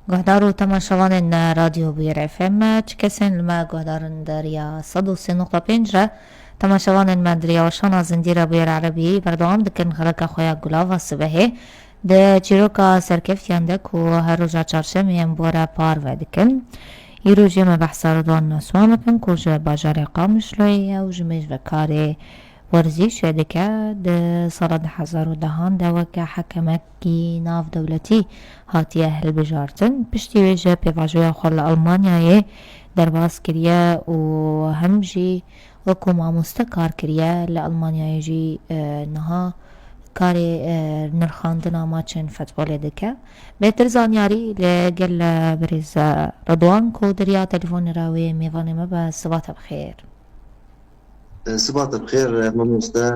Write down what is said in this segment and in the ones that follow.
Gohdaru tamaşavanên radyo Bûyêr FM çikesên li me guhdarin deriya 103.5 re temaşavanên me di rêweşana Zindîra Bûyêr Erebî berdewam dikin xeleka xwe ya Gulava Sibehê di çîroka serkeftiyan de ku her roja çarşemeyên bore parve dikin. Îro jê me behsa Rêdwan Naswan bikin ku ji bajarê Qamişloyê ye û ji mêjvekarê werzîşê dike. Di sala 2010 de weke hekemekî navdewletî hatiye hilbijartin. Piştî wê ji pêvajoya xwe li Almanyayê derbas kiriye û hem jî wekû mamoste kar kiriye li Almanyayê jî niha karê nirxandina maçên futbolê dike. Bêhtir zanyarî li gel birêz Rêdwan ku diriya telefona wê mêvanê me be. Sibat bixêr. صباح بخير ماموستا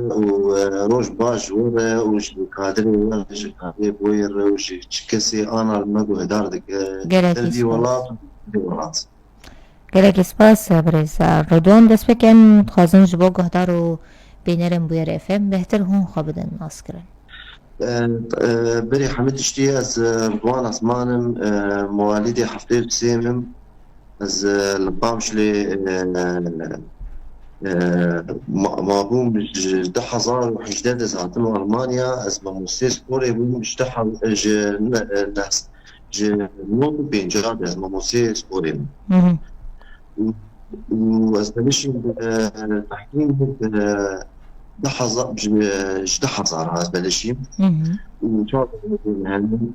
وروج باش ورا وش كادري وش كادري بوير وش كسي انا المدو هداردك دي ولات gelekî spas birêz Rêdwan dest pêkên dixwazin ji bo guhdar û bînerên Bûyêr FM bêhtir hûn xwe bidin naskirin. بري حمد اشتي از رضوان اسمانم مواليدي حفتي بسيمم از لبامشلي مابوم 2011 زاتم ألمانيا اسمه موسيس كوري بوم اشتحل ناس نوت بينجاد اسمه موسيس كوري وأستمشي تحكيم دحظة هذا بلشي وشاف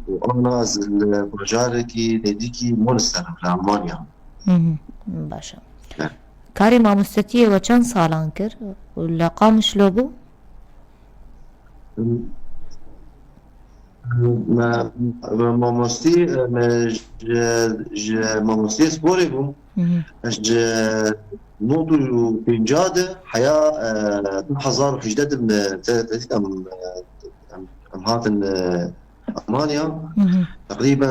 وأنا البرجاركي لديكي مونستر في ألمانيا. باشا. کاری مامۆستەتیە وە چەند ساڵان کرد و لە قامشلۆ بوو؟ مامۆستی سپۆرێ بووم نۆت و پێنجادە حیا 2018 ئەم هاتن ئەلمانیا تقریبا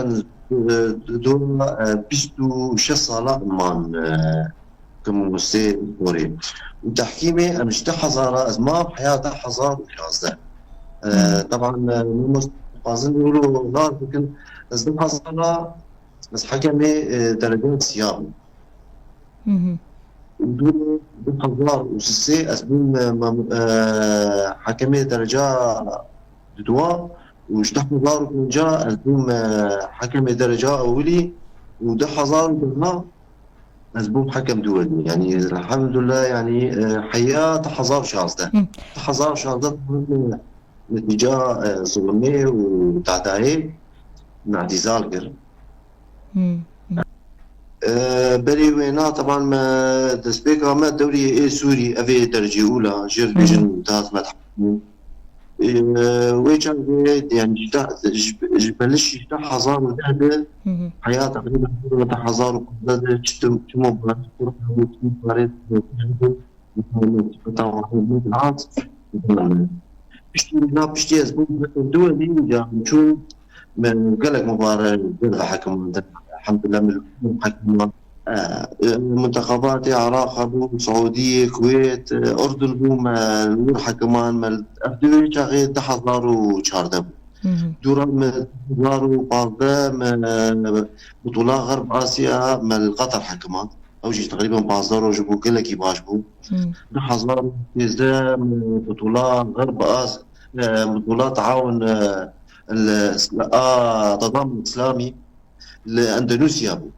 26 ساڵە مان كممثل كوري وتحكيمي مش حزارة أزماب حياة حزار وشازدة طبعا مستقازن يقولوا نار لكن أزدم حزارة بس حكمي درجات صيام ودول حزار وسسي أزدم حكمي درجة دوا وشتح حزار وكنجا أزدم حكمي درجة أولي وده حزار وكنجا مزبوط حكم دولي يعني الحمد لله يعني حياة حزار شازدة حزار شازدة نتيجة صغمي وتعداي مع ديزالجر بري وينا طبعا ما تسبيكا ما الدوري ايه سوري افي درجة اولى جير بيجن ممتاز ما تحكمون ويجان يعني بلش يفتح حزار وذهبه حياة تقريبا حزار وقدر تشتم مباراه مباراه بشتي اسبوع الدول دي نشوف من قالك مباراه حكم الحمد لله من حكم منتخبات العراق ابو سعوديه الكويت اردن بوم الورحه كمان مال افدوي غير 10014 دوران دارو بعض بطولة غرب اسيا مال قطر حكمان اوجي تقريبا بازارو جبو كلكي باشبو 10000 بطولة غرب اسيا بطولات تعاون التضامن الاسلامي لاندونيسيا بو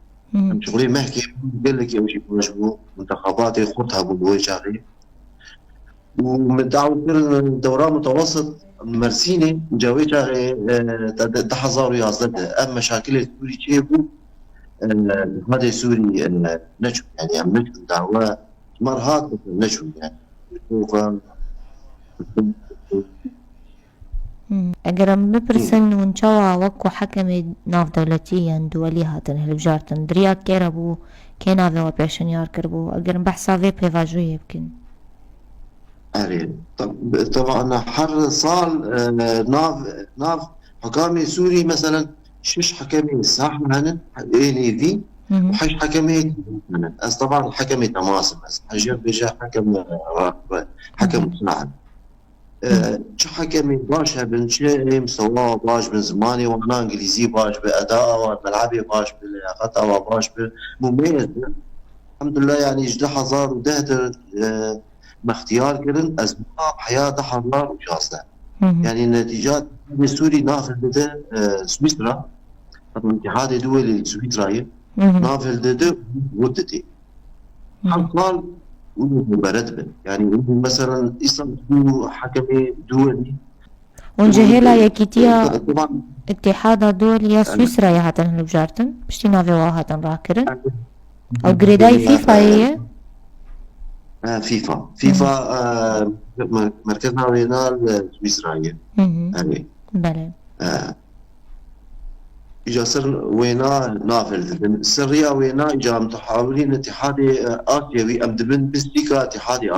شغلي ما حكي قال لك يا وجهي واجبو منتخباتي خطها بوي شاغي ومتعاون في دوران متوسط مرسيني جاوي شاغي تحظر يازد اما مشاكل سوري تشيبو هذا سوري نجم يعني عم نجم دعوة مرهات نجم يعني ئەگەرم بپرسن ونچەوە وەکو حەکەمی ناودەوڵەتییان دووەلی هاتن هەلبژارتن دریا کێرە بوو کێ ناوێەوە پێشنیار کرد بوو ئەگەرم بەحسا vê pêvajoyê bikin. طبعا هر صال ناف حكامي سوري مثلا شش حكمي ساحل هنن في وحش حكمي هنن طبعا حكمي تماسم حجر بيجا حكم صناعة چه حكمي باش هبن شيء مستواه باش من زماني وانا انجليزي باش باداء والملعبي باش بلياقته وباش مميز الحمد لله يعني جدا حزار ودهدر ما اختيار كرن ازمه بحياه حزار وجازه يعني النتيجات السوري نافل بده سويسرا الاتحاد الدولي السويسري نافل بده ودتي حصل برتبه يعني مثلا اسم حكمي دولي ونجهلا يكيتيا طبعا اتحاد الدول يا سويسرا يا هاتن هلبجارتن بشتي نافي واهاتن راكرن او جريداي فيفا هي فيفا مركزنا رينال سويسرا يعني بله إجا سر وينا نافل سريا وينا إجا متحاولين اتحادي آسيوي أم دبن بستيكا اتحادي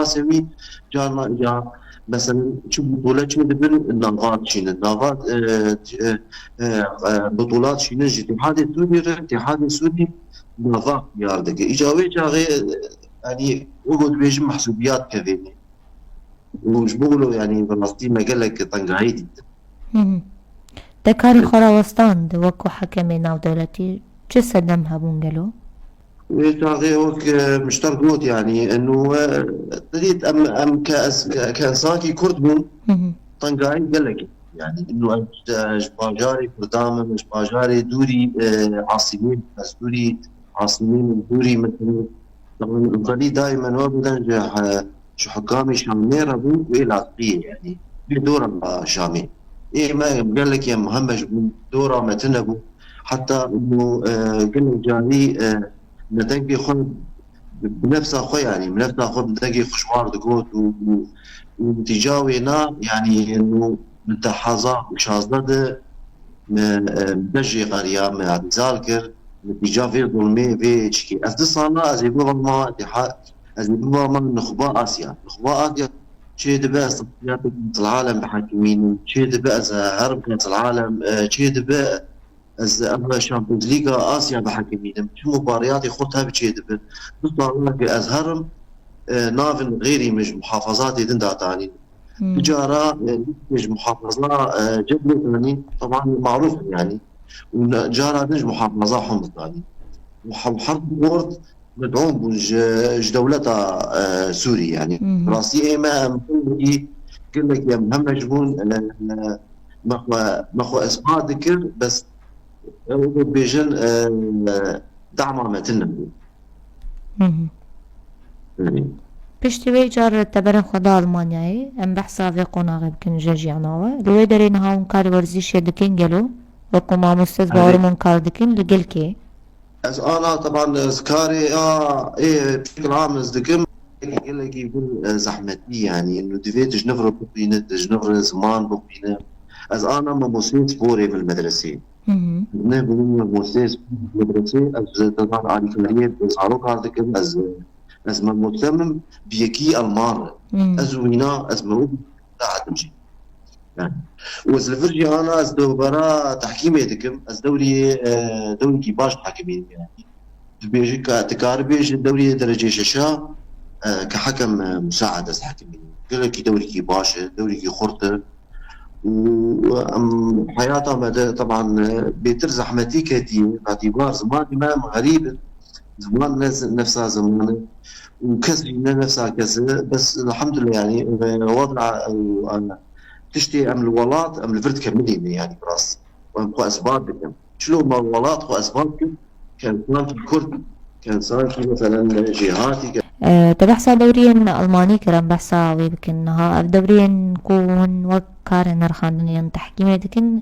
آسيوي جانا إجا مثلا شو بطولات شو دبن النافات شين النافات بطولات شين اتحادي سوري نافات ياردك إجا ويجا غير يعني وقود بيج محسوبيات كذيني ومش بقولوا يعني فلسطين ما قال لك طنقاعيدي دكاري خراوستان وكو حكمي ناو دولتي چه سدم هبون قالوا؟ ويتاغي وك مشتركوت يعني انه تريد ام كانساكي كرد بون طنقاعي قال لك يعني انه باجاري كردامه مش باجاري دوري عاصمين بس دوري عاصمين دوري مثلا طبعا القضيه دائما وابدا شو حكامي شامير ابو ولاقيه يعني بدور شامي ايه ما قال لك يا مهمش دوره متنبو حتى انه قال جاني نتنقي خد بنفس اخوي يعني بنفس اخوي نتنقي خشوار دقوت وتجاوينا يعني انه من تحظى وشازده مدجي قريه من ذالكر نتيجه في ظلمي في تشكي صارنا ازيبوا ما اتحاد ازيبوا ما نخباء اسيا شيء دبا صفيات العالم بحاكمين شيء دبا هرب كاس العالم شيء دبا أما شامبيونز ليغا آسيا بحاكمين شو مباريات يخوضها بشيء دبا بصار أزهرم نافن غيري مش محافظات يدندا تاني تجارة مش محافظة جبل ثاني طبعا معروف يعني وجارة مش محافظة حمص ثاني وحرب بورد مدعوم بوج دولتها سوري يعني راسي ما قل لك يا مهم جبون مخو اسماء ذكر بس بيجن دعم ما تنبو پشتی وی جار تبرن خدا آلمانیایی ام بحثا وی قناغ بکن جاجیاناوه لوی دارین هاون کار ورزیش دکن گلو وكو ما مستد بارمون كار دكين لقلكي از انا طبعا سكاري ايه بشكل عام ازدكم يقول لك يقول زحمتي يعني انه ديفيت جنفر بوبينه جنفر زمان بوبينه از انا ما موسيقى فوري بالمدرسه نه بقول موسيقى بالمدرسه از طبعا على كليه صاروا كاردكم از ما مهتم بيكي المار از وينا از ما تمشي يعني وزلفرجي انا از دوباره تحكيميتكم از دوري كي باش تحكمين يعني بيجي كتكار بيجي الدوري درجه ششا كحكم مساعد از حكمين قال لك دوري كي باش دوري كي خرطه وحياتها طبعا بيتر زحمتي كتير باعتبار زمان امام غريب زمان نفسها زمان وكسرنا نفسها كسر بس الحمد لله يعني وضع تشتي ام الولات ام الفرد كمدينه يعني براس وام اسباب بكم شلو ما الولات خو اسباب كان في الكرد كان صار في مثلا جهاتي تبحث دوريين ألماني كرم بحثا ويمكن ها دوريين كون وكار نرخان تحكيمي لكن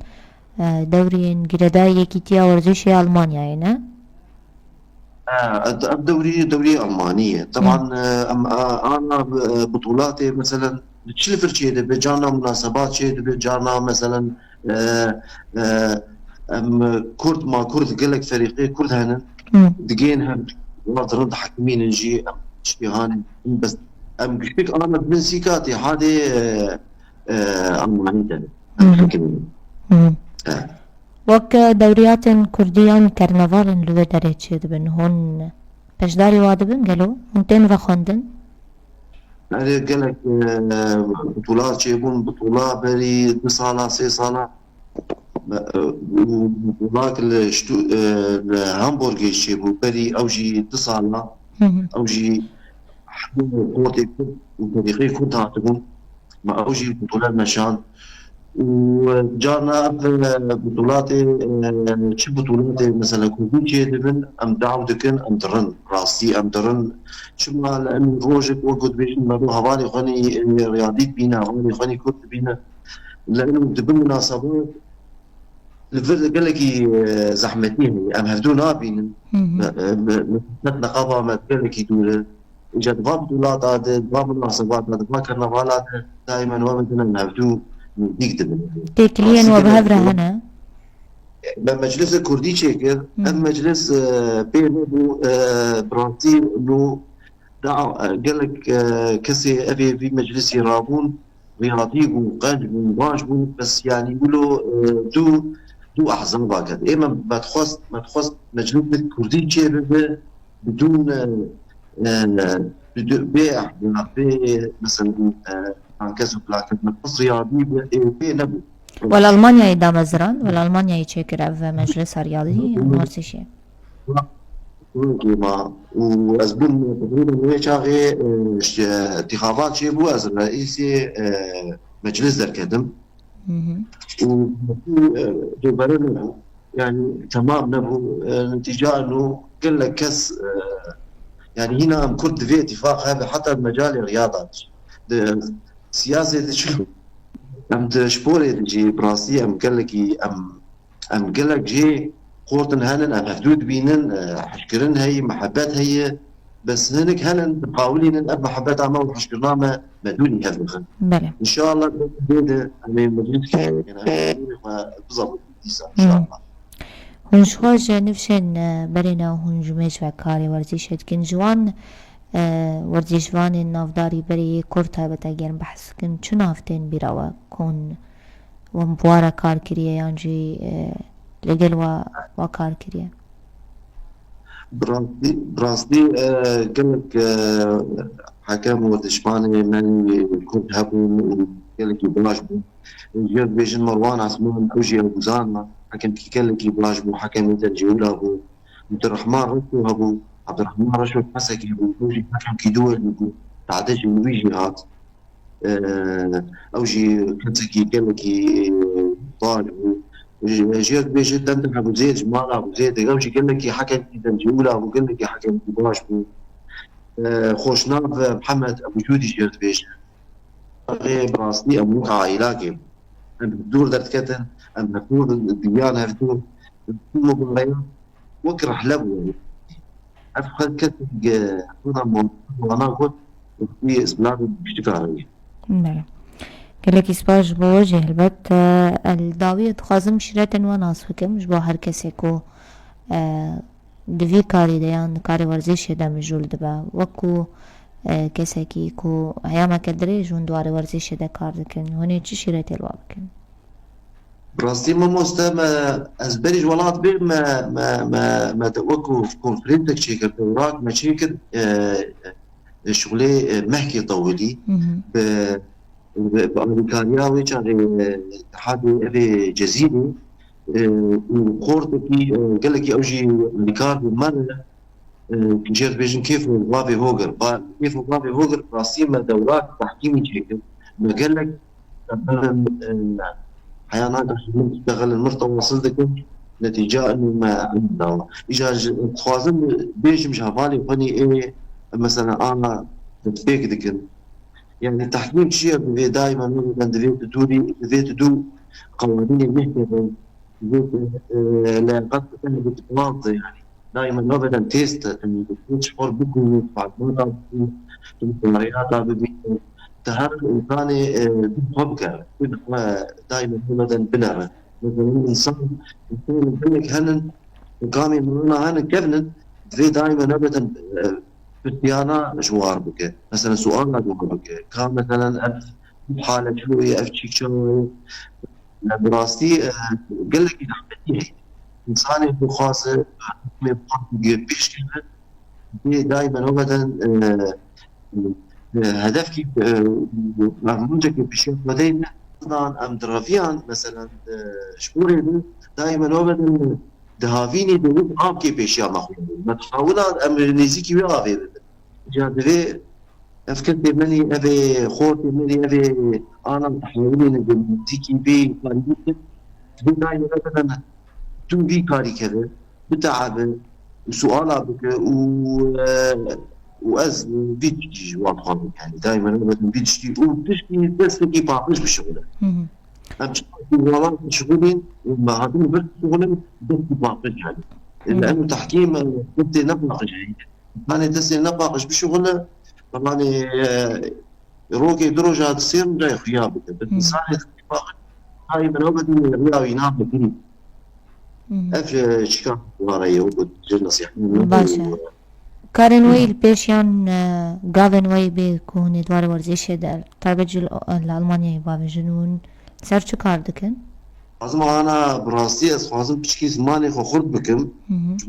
دوريين جرداي كيتيا ورزيشي ألمانيا يعني دوري ألمانية طبعا أنا بطولاتي مثلا تشلفر شيء بجانا مناسبات شيء بجانا مثلا كرد ما كرد قال لك فريقي كرد هنا دقينها رد حكمين نجي شبيهان بس ام قلت انا من سيكاتي هذه المانية حكمين وك دوريات كرديان كرنفال اللي دريت شيء بن هون بجداري وادبن قالوا هونتين وخندن يعني قال لك بطولات شيبون بطولات بري 2 صالة 3 صالة وبطولات الهامبورغ شيبو بري أوجي 2 صالة أوجي قوتي وفريقي كنت هاتبون ما أوجي بطولات مشان وجانا بطولاتي شو بطولاتي مثلا كوفي شيء ام دعوتكن ام درن راسي ام درن شو ما لان روجك وقت بيش ما هواني خاني رياضيك بينا هواني خاني كنت بينا لانه دبل مناسبات الفرد قال لك زحمتين ام هفدونا بين نقابه ما قال لك يدور اجت بطولات هذا مناسبات هذا كرنفالات دائما ومثلا هفدو ديك دبل تكليا وبهبره هنا بمجلس الكردي شكل ام مجلس بينو برانتي انه قال لك كسي ابي في مجلس يرابون رياضي وقانون واجبون بس يعني يقولوا دو احزاب هكذا اما ما تخص مجلس الكردي شكل بدون بيع مثلا عن كسب لكن نقص رياضي نبو والألمانيا يدا مزران والألمانيا يشكر في مجلس رياضي نفس الشيء كيما وأزبون تقريبا هو شاغي انتخابات شي بو أز رئيسي مجلس الكدم وجبرنا يعني تمام نبو نتيجة إنه قال لك كس يعني هنا كنت في اتفاق هذا حتى مجال الرياضة سياسة شو ام شبوري جي براسي ام قال لك ام قال لك جي قوتن هنن ام حدود بينن حشكرن هي محبات هي بس هنك هنن قاولين اب محبات عمل وحشكرنا ما دوني هذا بلى ان شاء الله بيد امين مجلس بالضبط ان شاء الله هنشواج نفشن برينا هنجميش وكاري ورزيشت كن جوان ورزشوان النافداري بري كورتا بتاجين بحث كن شو نافتين براوا كون ومبوارا كار كريه يعني لقل وكار كريه براسدي قالك حكام ورزشواني من كنت هبون قالك يبلاش جير بيجن مروان عثمان اوجي ابو زانا حكم كي قالك يبلاش بو حكم يتنجيولا ابو عبد الرحمن رشو ابو عبد الرحمن رشو مسكي ويجي حكم كي دول تعدج ويجي هات اوجي كنتكي قال لك طالب جيت بيجي تنتبه ابو زيد جمال ابو زيد اوجي قال لك حكم كي تنجولا ابو قال لك حكم كي باش خوشناف محمد ابو جودي جيت بيجي غير براسني ابو عائلاكي بدور درت كتن ام بدور الديانه بدور مباريات وكره لبو افخر كتن وانا قلت في اسبلاد بشتكاري بله قالك إسباج بوجه البت الداوية خازم شريتن وناس فكم مش بو هر كسي كو دفي كاري ديان كاري ورزيش دا مجول دبا وكو كسي كي كو هياما كدري جون دواري ورزيش دا كار دكن هوني چي شريت الوابكن براستي ما مستمع أزبريج ولات بير ما توقف في كونفرنتك شيكر توراك ما شيكر شغلي محكي طولي بأمريكانيا ويشاري اتحاد أبي جزيري وقورتكي قال لك أوجي أمريكان مرة جير بيجن كيف وافي هوجر كيف وافي هوجر براسي ما دورات تحكيمي شيكر ما قال لك احيانا تشتغل المرتبط وصلتك نتيجه انه ما عندنا اجا خوازم بيش مش هفالي وفني ايه مثلا انا تفيك ذكر يعني تحكيم شيء دائما من دفيت تدو قوانين المهنه لا قد بتتواضع يعني دائما ابدا تيست تشعر بكم بعد ما المباريات تهر الإنساني بحبك دائما مثلا بنرة مثلا الإنسان يكون بينك هنن قامي مرنا هنن كفنن في دائما أبدا بالديانة جوار بك مثلا سؤال جوار بك كان مثلا حالة شوية أفتشيك شوية دراستي قال لك إذا إنساني بخاصة بيش كده دائما أبدا هدف كيف منتج بشيء بدينا طبعا ام درافيان مثلا شكوري دائما ابدا دهافيني دو اب كي بيشيا ماخذ ما تحاولان ام نيزيكي وافي جادري افكر مني ابي خوتي مني ابي انا تحاولي نيزيكي بي دائما ابدا تو في كاري كذا بتعب وسؤال بك واز فيديو واضحه يعني دائما ابدا بتشتي بس كي باقش بالشغل والله شغلين ما هذول بس شغلين بس باقش يعني لانه تحكيم كنت نباقش يعني انا تسي نباقش بالشغل طبعا روكي درجه تصير جاي خيابك بس انسان باقش دائما ابدا رياضي ينام بكري اف شكا وراي وجد نصيحه باشا كارن وي البيشيان غافن وي بيكون دوار ورزش دار تابج الألمانيا يباب جنون سر چه کار دکن؟ لازم انا براستي لازم بشكي زماني خورد بكم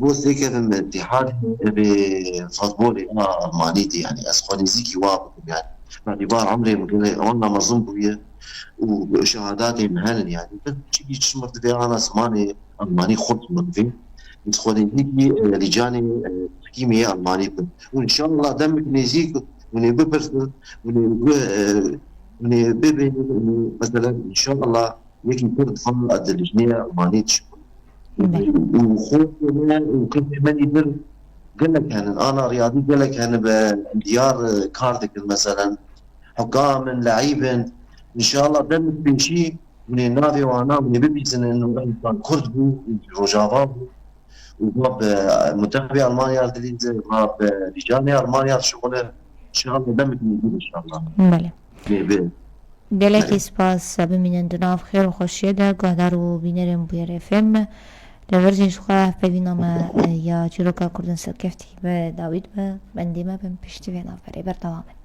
بوس هيك من اتحاد بفوتبول انا المانيتي يعني اسخوني زيكي واب يعني باعتبار عمري ممكن انا مظن بويا وشهاداتي مهنن يعني بس شيء شمرت في انا زماني الماني خورد بكم تخوني زيكي لجاني تحكيمية الماني وان شاء الله دمك نزيك ونبرس ونبي مثلا ان شاء الله يمكن يكون فن الدلجنيه مانيتش وخوفنا وكنت ماني بر قال لك يعني انا رياضي قال لك يعني بديار كاردك مثلا حكام لعيبه ان شاء الله دمك بشيء من النافي وانا من بيبيزن انه كان كرد روجافا وباب منتخب المانيا باب لجان المانيا شغله ان شاء الله دمك موجود ان شاء الله. بله. گەلێکی سپاس ببینن دناو خێر و خۆشیێدا گۆدار و بینەرم بوێرە فێم لە ڤەرجینشخوا پەیوینەمە یا چیرۆکە کوردن سەرکەفتی بە داوید بە بەندیمە بم پشتی وێ ناوبەرێ بەردەوامن.